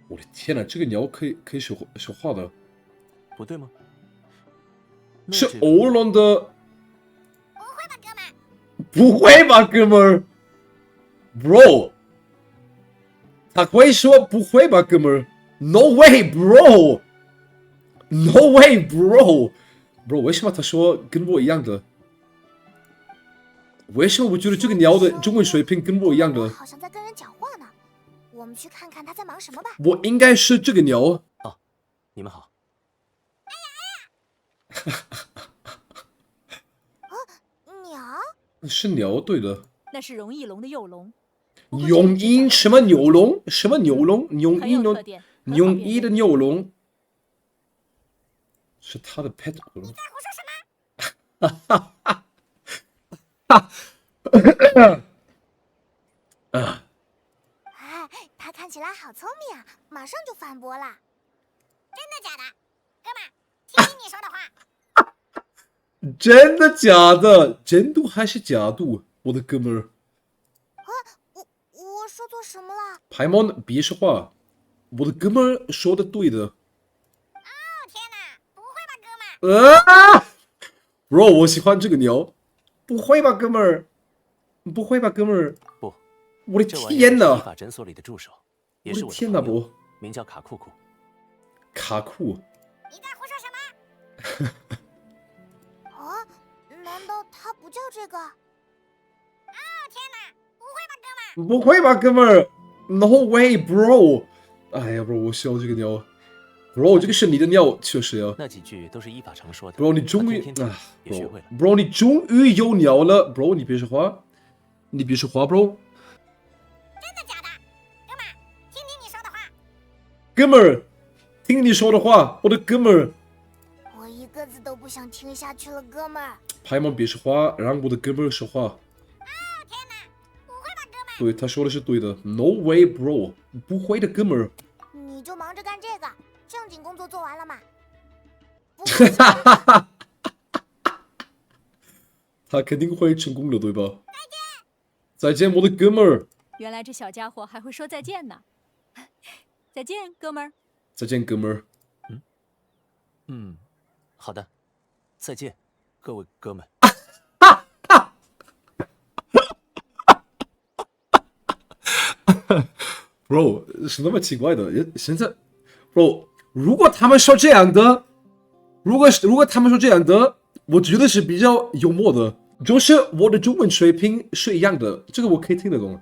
我的天呐，这个鸟可以说话的，不对吗？是欧龙的。不会吧，哥们？不会吧，哥们儿？Bro，他会说不会吧，哥们儿？No way, bro. No way, bro. Bro，为什么他说跟我一样的？为什么我觉得这个鸟的中文水平跟我一样的？好像在跟人讲话呢。我们去看看他在忙什么吧。我应该是这个鸟。哦，你们好。鸟？是鸟，对的。那是荣翼龙的幼龙。永音什么牛龙？什么牛龙？永很音的有特点，很好辨认永一的牛龙，是他的 pet 龙。在胡说什么？哎，他看起来好聪明啊，马上就反驳了。真的假的？哥们儿，听听你说的话。真的假的？真度还是假度？我的哥们儿，我说错什么了？排蒙别说话，我的哥们儿说的对的。哦天哪，不会吧，哥们儿？bro， 我喜欢这个鸟。不会吧，哥们儿？不会吧，哥们儿？不，我的这玩意天呐！儿是理发诊所里的助手，也是我的天呐，朋友，不，名叫卡库库。卡库。你在胡说什么？啊？难道他不叫这个？哦天哪，不会吧，哥们儿？不会吧，哥们儿 ？No way, bro！ 哎呀，bro，我需要这个鸟。bro， 这个是你的鸟，确实呀。那几句都是依法常说的。 bro， 你终于他天天听也学会了。 bro， 你终于有鸟了 ，bro， 你别说话，你别说话 ，bro。真的假的？哥们儿，听听你说的话。哥们儿，听你说的话，我的哥们儿。我一个字都不想听下去了，哥们儿。排蒙别说话，让我的哥们儿说话。哦天哪，不会吧，哥们儿？对，他说的是对的。No way, bro， 不会的，哥们儿。你就忙着干这个，正经工作做完了吗？他肯定会成功的，对吧？再见，我的哥们儿。原来这小家伙还会说再见呢。再见，哥们儿。再见，哥们儿。嗯，好的，再见，各位哥们。bro， 是那么奇怪的。现在 ，bro， 如果他们说这样的，如果他们说这样的，我觉得是比较幽默的，就是我的中文水平是一样的，这个我可以听得懂。